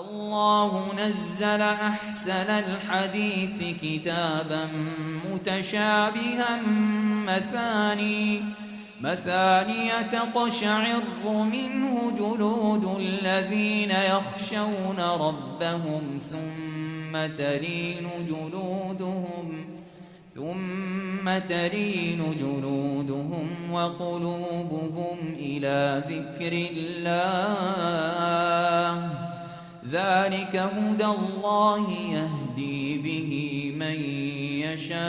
الله نزل أحسن الحديث كتابا متشابها مثانية تقشعر منه جلود الذين يخشون ربهم ثم تلين جلودهم وقلوبهم إلى ذكر الله ذلك هدى الله يهدي به من يشاء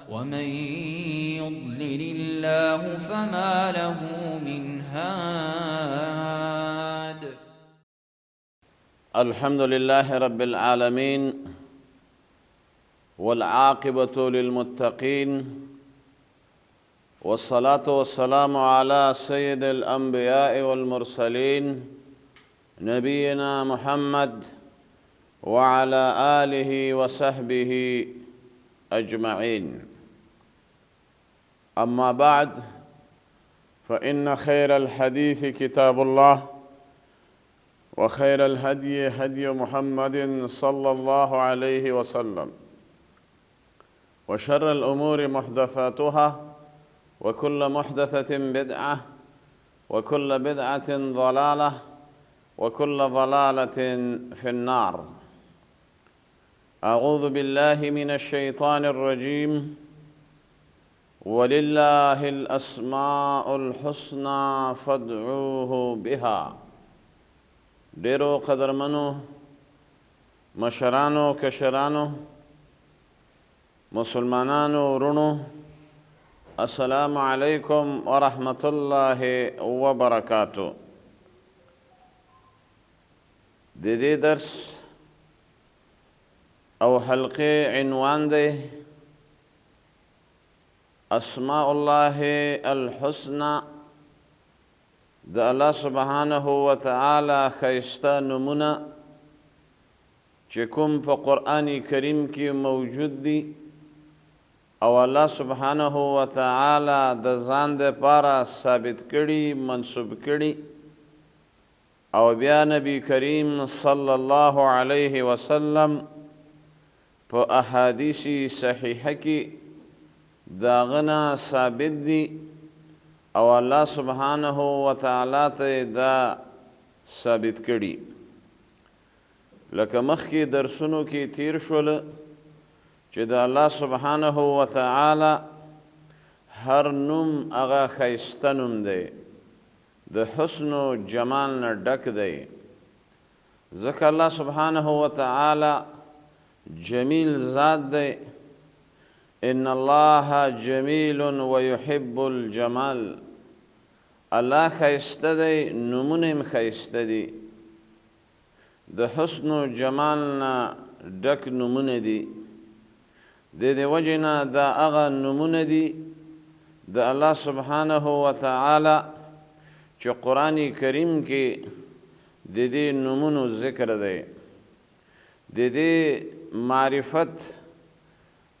ومن يضلل الله فما له من هاد. الحمد لله رب العالمين والعاقبة للمتقين والصلاة والسلام على سيد الأنبياء والمرسلين نبينا محمد وعلى آله وصحبه أجمعين. أما بعد، فإن خير الحديث كتاب الله وخير الهدي هدي محمد صلى الله عليه وسلم وشر الأمور محدثاتها وكل محدثة بدعة وكل بدعة ضلالة وكل ضلالة في النار. أعوذ بالله من الشيطان الرجيم. ولله الأسماء الحسنى فادعوه بها. ډیرو قدرمنو مشرانو کشرانو مسلمانانو ورونو، السلام علیکم ورحمت الله وبرکاتہ. د دې درس او حلقه عنوان دی اسماء الله الحسنى، د الله سبحانه وتعالى ښایسته نومونه چې کوم په قرآن کریم کې موجود دي او الله سبحانه وتعالى د ځان دپاره ثابت کړي، منصوب کړي، او بیا نبی کریم صلی الله علیه وسلم په احادیث صحیحه کې د هغه نه ثابت دي او الله سبحانه وتعالى ته دا ثابت کړي. لکه مخکې درسونو کې تیر شول چې د الله سبحانه وتعالى هر نوم هغه ښایسته نوم دی، د حسن و جمال نه ډک دی، ځکه الله سبحانه وتعالى جمیل ذات دی. ان الله جمیل ويحب الجمال. الله ښایسته دی، نومونه هم ښایسته دي، د حسن و جمال نه ډک نومونه دي. د دې وجې نه دا هغه نومونه دي د الله سبحانه وتعالى چې قرآن کریم کې د دې نومونو ذکر دی. د دې معرفت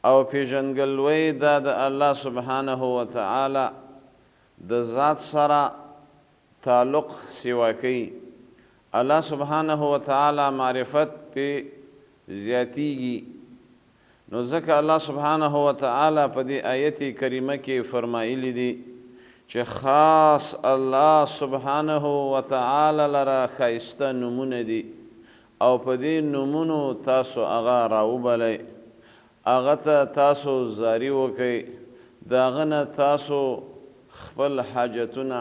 او پیژندګلوی دا د الله سبحانه وتعالى د ذات سره تعلق سوا کوي. الله سبحانه وتعالى معرفت پې زیاتیږي. نو ځکه الله سبحانه وتعالى په دې آیت کریمه کې فرمایلی دي چې خاص الله سبحانه وتعالى لره ښایسته نومونه دي او په دې نومونو تاسو هغه راوبلئ، هغه ته تاسو زاری وکئ، د هغه نه تاسو خپل حاجتونه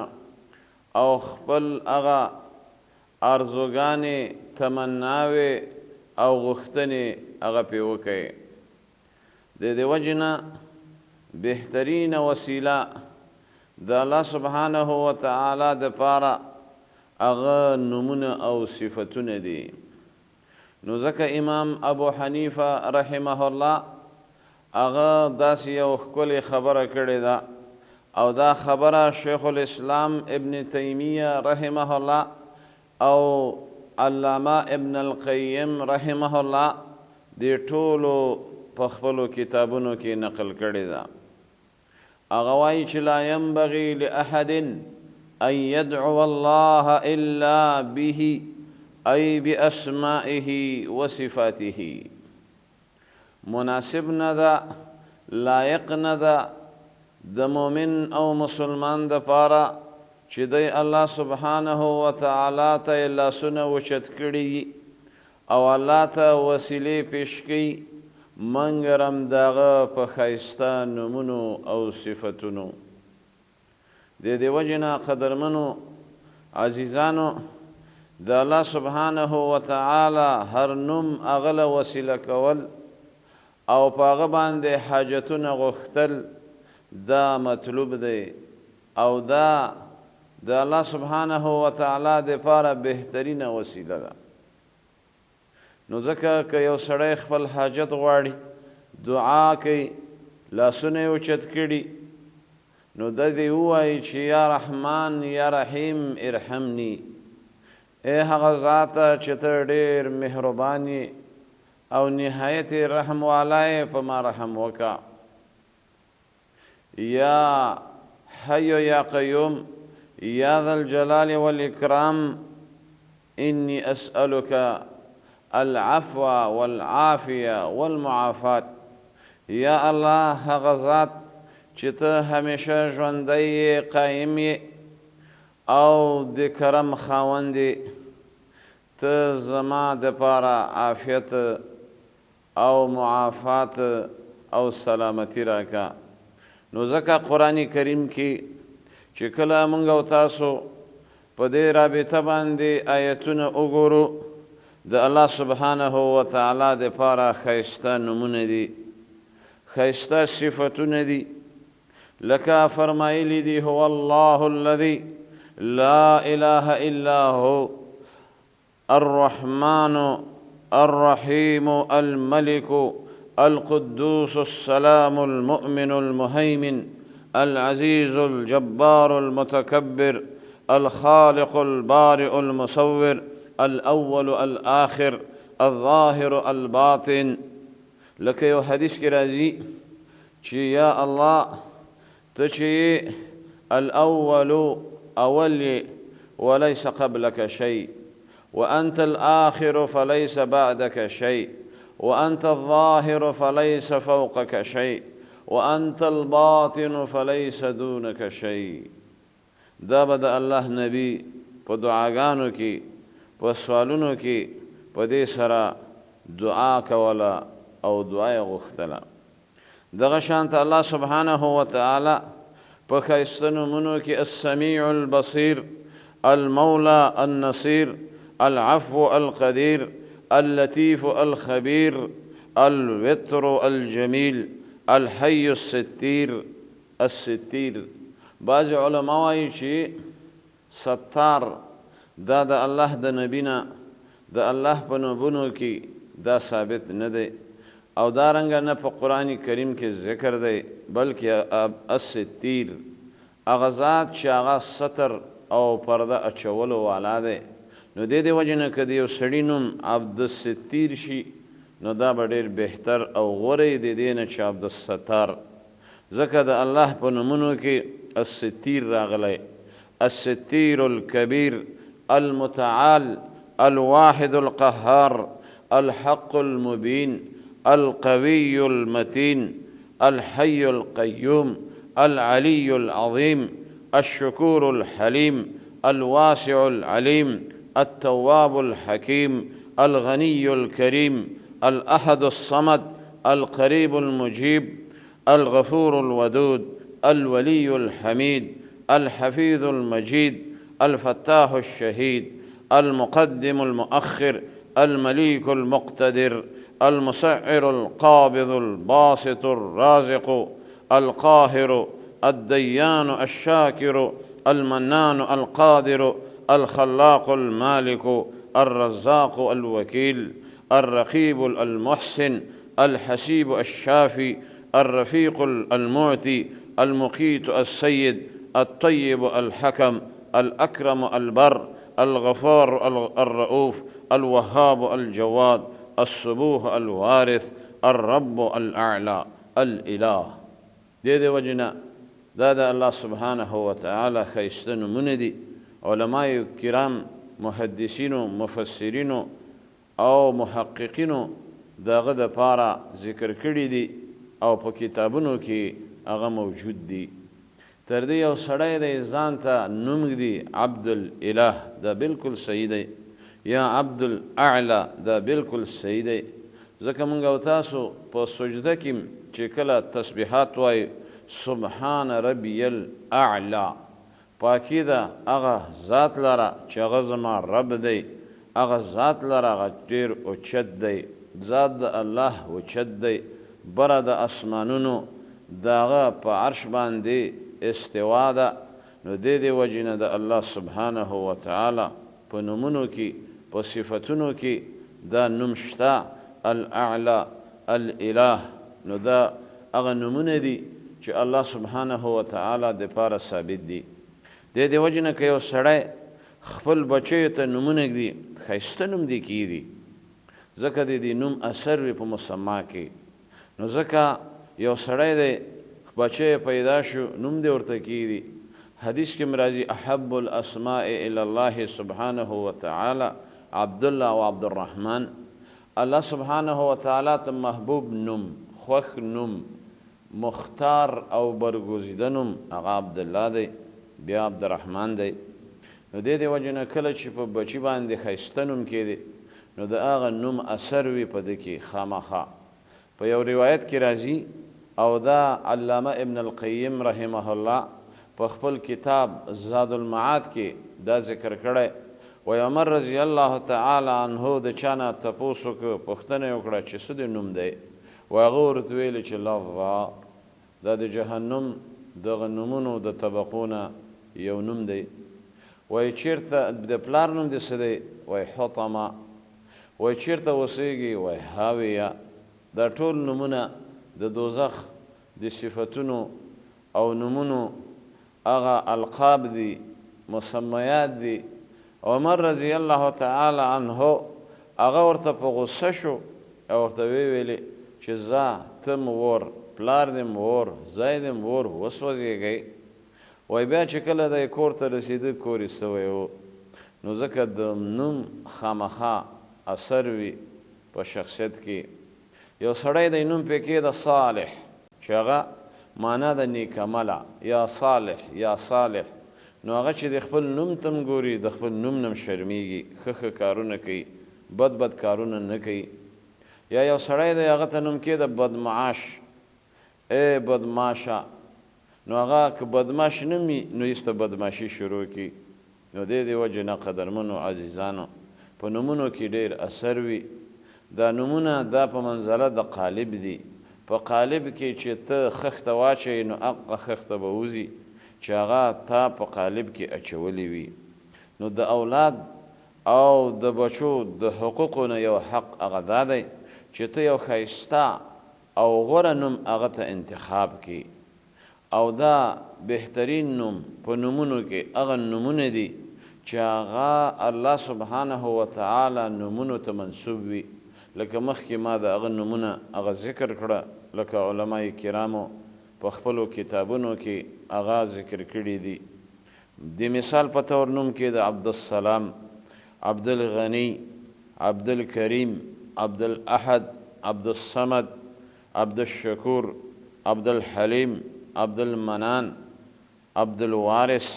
او خپل هغه ارزوګانې، تمناوې او غوښتنې هغه پې وکئ. د دې وجې نه بهترینه وسیله د الله سبحانه وتعالى دپاره هغه نومونه او صفتونه دي. نو ځکه امام ابو حنیفه رحمه الله هغه داسې یو ښکلې خبره کړې ده، او دا خبره شیخ الاسلام ابن تیمیه رحمه الله او علامه ابن القیم رحمه الله دې ټولو په خپلو کتابونو کې نقل کړې ده. هغه وایي چې لا ینبغي لاحد أن يدعو الله إلا به أي بأسمائه وصفاته. مناسب ندا لایق ندا د مؤمن او مسلمان د پاره چې دی الله سبحانه و تعالی ته لاسونه اوچت کړي او الله ته وسیلې پیش کړي منګ رم دغه په ښایسته نومونو او صفتونو. د دې وجې نه قدرمنو عزیزانو د الله سبحانه و تعالی هر نوم هغه له وسیله کول او په هغه باندې حاجتونه غوښتل دا مطلوب دی او دا د الله سبحانه و تعالی دپاره بهترینه وسیله ده. نو ځکه که یو سړی خپل حاجت غواړي دعا کوي لاسونه یې اوچت کړي نو د دې ووایي چې یا رحمان یا رحیم ارحمني، ای هغه ذاته چې ته ډېر مهربان یې او نهایت رحم والا په ما رحم وکا. یا حی یا قیوم یا ذا الجلال والاکرام انی اسألک العفو والعافیه والمعافات. یا الله هغه ذات چې ته همیشه ژوندی قایم یې او د کرم خاوند یې، ته زما دپاره عافیت او معافات او سلامتی راکا. نو ځکه قرآن کریم کې چې کله موږ او تاسو په دې رابطه باندې آیتونه وګورو د الله سبحانه و تعالی دپاره ښایسته نومونه دي، ښایسته صفتونه دي. لکه فرمایلی دي هو الله الذي لا اله الا هو الرحمن الرحيم الملك القدوس السلام المؤمن المهيمن العزيز الجبار المتكبر الخالق البارئ المصور الأول الآخر الظاهر الباطن. لکه یو حدیث کې راځي چې یا الله ته چې الأول اول وليس قبلك شيء وأنت الآخر فليس بعدك شيء وأنت الظاهر فليس فوقك شيء وأنت الباطن فليس دونك شيء. دا به د الله نبی په دعاګانو کې په سوالونو کې په دې سره دعا کوله او دعا یې غوښتله. دغه شانته الله سبحانه و تعالی په ښایسته نومونو کې السمیع البصیر، المولى النصیر، العفو القدیر، اللطیف الخبیر، الوتر الجمیل، الحی الستیر. بعض علما وایي چې ستار دا د الله د نبی نه د الله په نومونو کې دا ثابت نه دی او دارنګه نه په قرآن کریم کې ذکر دی، بلکې الستیر هغه ذات چې هغه ستر او پرده اچولو والا دی. نو د دې وجې نه که د یو سړي نوم عبدالستیر شي نو دا به ډېر بهتر او غوره د دې نه چې عبدالستار، ځکه د الله په نومونو کې الستیر راغلی. الستیر الکبیر المتعال الواحد القهار الحق المبين القوي المتين الحي القيوم العلي العظيم الشكور الحليم الواسع العليم التواب الحكيم الغني الكريم الأحد الصمد القريب المجيب الغفور الودود الولي الحميد الحفيظ المجيد الفتاح الشهيد المقدم المؤخر المليك المقتدر المسعر القابض الباسط الرازق القاهر الديان الشاكر المنان القادر الخلاق المالك الرزاق الوكيل الرقيب المحسن الحسيب الشافي الرفيق المعطي المقيت السيد الطيب الحكم الأكرم البر الغفار الرؤوف الوهاب الجواد الصبوح الوارث الرب الأعلى الإله. دې وجنا دا د الله سبحانه وتعالی ښایسته نومونه دي. علماء کرام، محدثینو، مفسرینو او محققینو د هغه دپاره ذکر کړي دي او په کتابونو کې هغه موجود دي. تر دې یو سړی دی ځان ته نوم ږدي عبدالاله، دا بالکل صحیح دی، یا عبدالاعلی، دا بالکل صحیح دی. ځکه موږ او تاسو په سجده کې چې کله تسبیحات وایو سبحان ربی الاعلی، پاکی ده هغه ذات لره چې هغه زما رب دی، هغه ذات لره هغه ډېر اوچت دی، ذات د الله اوچت دی، بره د اسمانونو د هغه په عرش باندې استوا ده. نو دې وجې نه د الله سبحانه وتعالی په نومونو کې، په صفتونو کې دا نوم شته، الاعلی، الاله. نو دا هغه نومونه دي چې الله سبحانه وتعالی دپاره ثابت دي. دې وجې نه که یو سړی خپل بچیو ته نومونه ږدي، ښایسته نوم دې کیږي، ځکه د دې نوم اثر وي په مسما کې. نو ځکه یو سړی دی بچی پیدا شو، نوم دې ورته کیږي. حدیث کې راځي احب الاسماء الی الله سبحانه وتعالی عبدالله و عبدالرحمن. الله سبحانه وتعالی ته محبوب نوم، خوښ نوم، مختار او برگزیده نوم هغه عبدالله دی، بیا عبدالرحمن دی. نو دې وجې نه کله چې په بچي باندې ښایسته نوم کېدی، نو د هغه نوم اثر وي په ده کې خامخا. په یو روایت کې راځي او دا علامه ابن القیم رحمه الله په خپل کتاب زاد المعاد کې دا ذکر کړی. و عمر رضی الله تعالی عنه د چا نه تپوس وکړه، پوښتنه یې وکړه چې څه د نوم دی؟ و هغه ورته ویلې چې لظا، دا د جهنم دغه نومونو د طبقو نه یو نوم دی. وایي چېرته د پلار نوم دې څه دی؟ وایي حطمه. وایي چېرته اوسېږي؟ وایي هاویه. دا ټول نومونه د دوزخ د صفتونو او نومونو هغه القاب دي، مسمیات دي. عمر رضی الله تعالی عنه هغه ورته په غصه شو او ورته ویلې چې ځه ته م ور، پلار دې م ور، ځای دې م ور، وسوځېږئ. وایي بیا چې کله دی کور ته رسېده، کور یې سوی و. نو ځکه د نوم خامخا اثر وي په شخصیت کې. یو سړی دی نوم پې کېده صالح، چې هغه معنا د نیکعمله، یا صالح یا صالح. نو هغه چې د خپل نوم ته م ګوري، د خپل نوم نه م شرمېږي، ښه کارونه کوي، بد کارونه نه کوي. یا یو سړی دی هغه ته نوم کېده بدمعاش، ای بدماشه. نو هغه که بدماش نه وي نو ایسته بدماشي شروع کړي. نو دې وجې نه قدرمنو عزیزانو په نومونو کې ډېر اثر وي. دا نومونه دا په منزله د قالب دي. په قالب کې چې ته خښته واچوې نو هغه خښته به وځي چې هغه تا په قالب کې اچولی وي. نو د اولاد او د بچو د حقوقو نه یو حق هغه دا دی چې ته یو ښایسته او غوره نوم هغه ته انتخاب کړي. او دا بهترین نوم په نومونو کې هغه نومونه دي چې هغه الله سبحانه وتعالی نومونو ته منسوب وي. لکه مخکې ما د هغه نومونه هغه ذکر کړه، لکه علماء کرامو په خپلو کتابونو کې هغه ذکر کړي دي. د مثال په طور نوم کې د عبدالسلام، عبدالغنی، عبدالکریم، عبدالاحد، عبدالصمد، عبدالشکور، عبدالحلیم، عبدالمنان، عبدالوارث،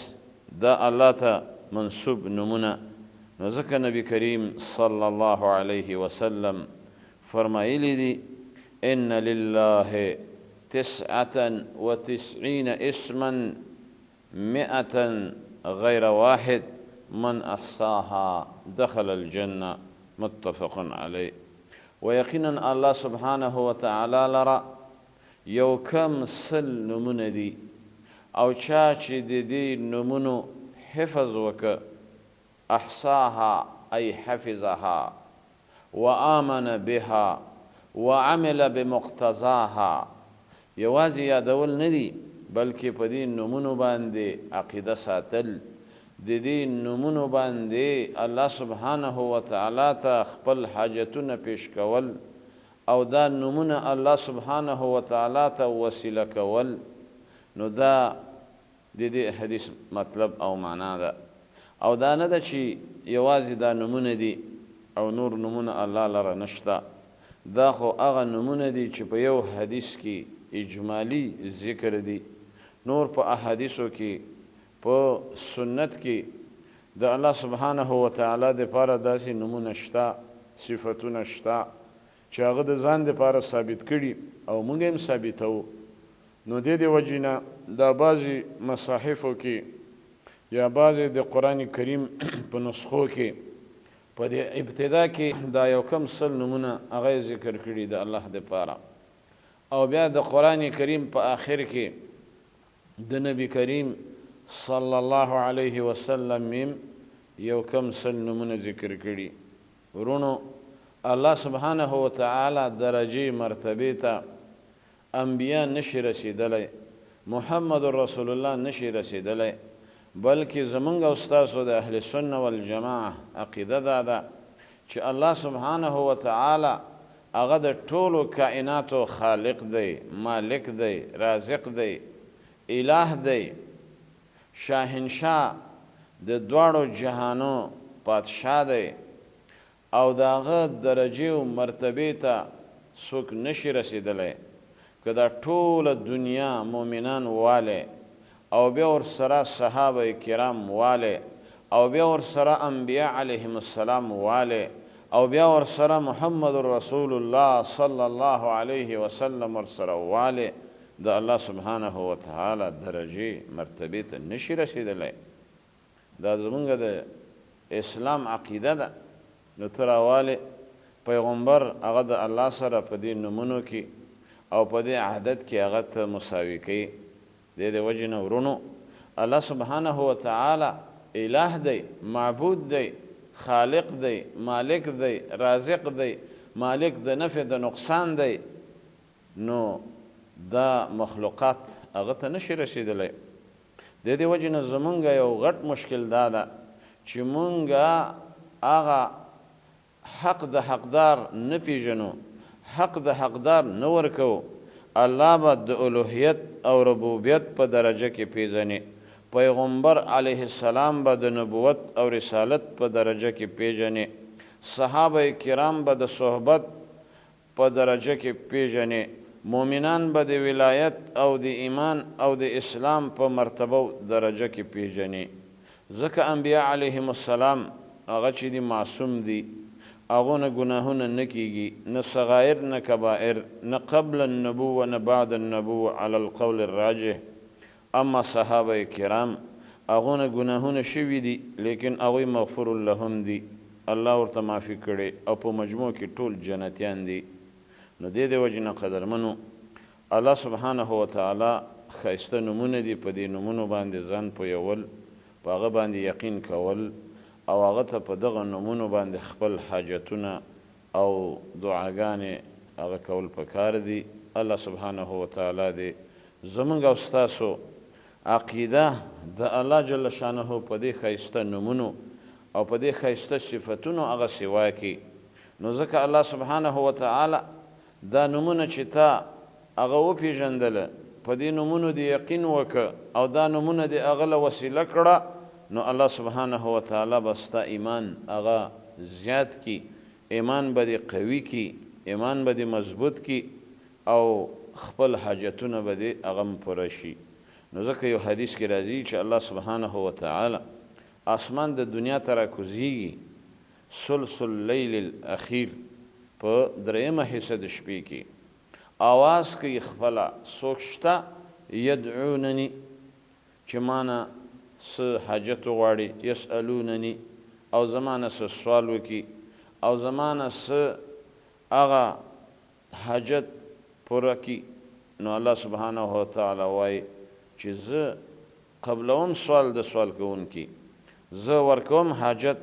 دا الله ته منسوب نومونه. نو ځکه نبی کریم صلی الله علیه وسلم فرمایلی دي ان لله 99 اسما 100 غیر واحد من احصاها دخل الجنه متفق علیه. و یقینا الله سبحانه وتعالی لرا یو کم سل نومونه دي، او چا چې د دې نومونو حفظ وکړه، احصاها ای حفظها وآمن بها وعمل بمقتضاها. یوازې یادول نه دي بلکې په دې نومونو باندې عقیده ساتل، د دې نومونو باندې الله سبحانه وتعالی ته خپل حاجتونه پیش کول، او دا نومونه الله سبحانه وتعالی ته وسیله کول. نو دا د دې حدیث مطلب او معنا ده. او دا نه ده چې یوازې دا نومونه دي او نور نومونه الله لره نشته، دا خو هغه نومونه دي چې په یو حدیث کې اجمالی ذکر دي. نور په احادیثو کې په سنت کې د الله سبحانه وتعالی دپاره داسې نومونه شته، صفتونه شته چې هغه د ځان دپاره ثابت کړي او موږ هم ثابتوو. نو دې وجې نه دا بعضې مصاحفو کې یا بعضې د قرآن کریم په نسخو کې په دې ابتدا کې دا یو کم سل نومونه هغه ذکر کړي د الله دپاره، او بیا د قرآن کریم په آخر کې د نبی کریم صلی الله علیه وسلم یو کم سل نومونه ذکر کړي. ورونو الله سبحانه وتعالی درجه مرتبه ته انبیا نشي رسیدلی، محمد رسول الله نشي رسیدلی، بلکې زمونږ او ستاسو د اهل سنه والجماعه عقیده دا ده چې الله سبحانه وتعالی هغه د ټولو کائناتو خالق دی، مالک دی، رازق دی، اله دی، شاهنشاه د دواړو جهانو پادشاه دی، او د هغه درجې او مرتبې ته څوک نشي رسیدلی که دا ټوله دنیا مؤمنان والی او بیا ورسره صحابه کرام والی او بیا ورسره انبیا علیهم السلام والی او بیا ورسره محمد رسول الله صلی الله علیه وسلم ورسره والی د الله سبحانه وتعالی درجې مرتبې ته نشي رسیدلی. دا زمونږ د اسلام عقیده ده. نو ته راوالې پیغمبر هغه د الله سره په دې نومونو کې او په دې عهدت کې هغه ته مساوي کوي. د دې وجې نه ورونو الله سبحانه وتعالی اله دی، معبود دی، خالق دی، مالک دی، رازق دی، مالک د نفع د نقصان دی. نو دا مخلوقات هغه ته نشي رسیدلی. د دې وجې نه زمونږ یو غټ مشکل دا ده چې مونږ هغه حق د حقدار نه پیژنو، حق د حقدار نه ورکو. الله به د الوهیت او ربوبیت په درجه کې پیژني، پیغمبر علیه السلام به د نبوت او رسالت په درجه کې پیژني، صحابه کرام به د صحبت په درجه کې پیژني، مؤمنان به د ولایت او د ایمان او د اسلام په مرتبه درجه کې پیژني. ځکه انبیا علیهم السلام هغه چې دي معصوم دي، هغو نه ګناهونه نه کیږي، نه صغایر نه کبائر، نه قبل النبوه نه بعد النبوه علی القول الراجح. اما صحابه کرام هغو نه ګناهونه شوي دي لیکن هغوی مغفور لهم دي، الله ورته معافي کړي او په مجموع کې ټول جنتیان دي. نو دې وجې نه قدرمنو الله سبحانه وتعالی ښایسته نومونه دي، په دې نومونو باندې ځان پویول، په هغه باندې یقین کول او هغه ته په دغه نومونو باندې خپل حاجتونه او دعاګانې هغه کول پکار دي. الله سبحانه وتعالی دې زمونږ او ستاسو عقیده د الله جل شانه په دې ښایسته نومونو او په دې ښایسته صفتونو هغه سوا کړي. نو ځکه الله سبحانه وتعالی دا نومونه چې تا هغه وپېژندله، په دې نومونو دې یقین وکړه او دا نومونه دې هغه له وسیله کړه، نو الله سبحانه وتعالی به ستا ایمان هغه زیات کی، ایمان به دې قوي کی، ایمان به دې مضبوط کی او خپل حاجتونه به دې هغه پوره شي. نو ځکه یو حدیث کې راځي چې الله سبحانه وتعالی اسمان د دنیا ته راکوزیږي ثلث اللیل الاخیر په درېیمه حصه د شپې کې، آواز کوي خپله څوک شته یدعونني چې مانه څه حاجت وغواړي، یسألونني او زمانه څه سوال وکړي او زمانه څه هغه حاجت پوره کړي. نو الله سبحانه وتعالی وایي چې زه قبلوم سوال د سوال کوونکي، زه ورکوم حاجت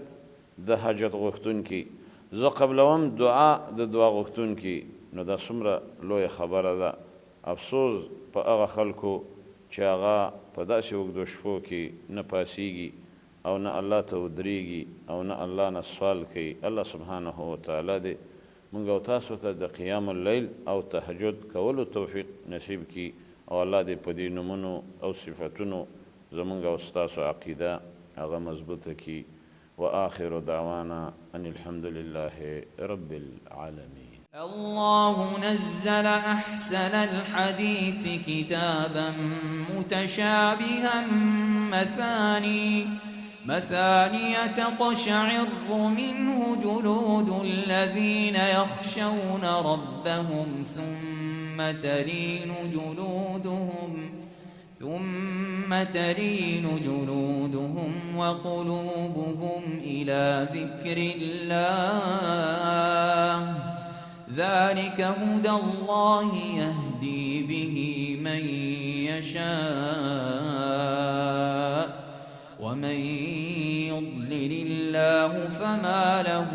د حاجت غوښتونکي، زه قبلوم دعا د دعا غوښتونکي. نو دا څومره لویه خبره ده. افسوس په هغه خلکو چې هغه په داسې اوږدو شپو کې نه پاسیږي او نه الله ته ودرېږي او نه الله نه سوال کوي. الله سبحانه وتعالی دې موږ او تاسو ته د قیام اللیل او تهجد کولو توفیق نصیب کړي او الله دې په دې نومونو او صفتونو زمونږ او ستاسو عقیده هغه مضبوطه کړي. وآخر دعوانا أن الحمد لله رب العالمين. الله نزل أحسن الحديث كتابا متشابها مثاني تقشعر منه جلود الذين يخشون ربهم ثم تلين جلودهم وقلوبهم إلى ذكر الله ذلك هدى الله يهدي به من يشاء ومن يضلل الله فما له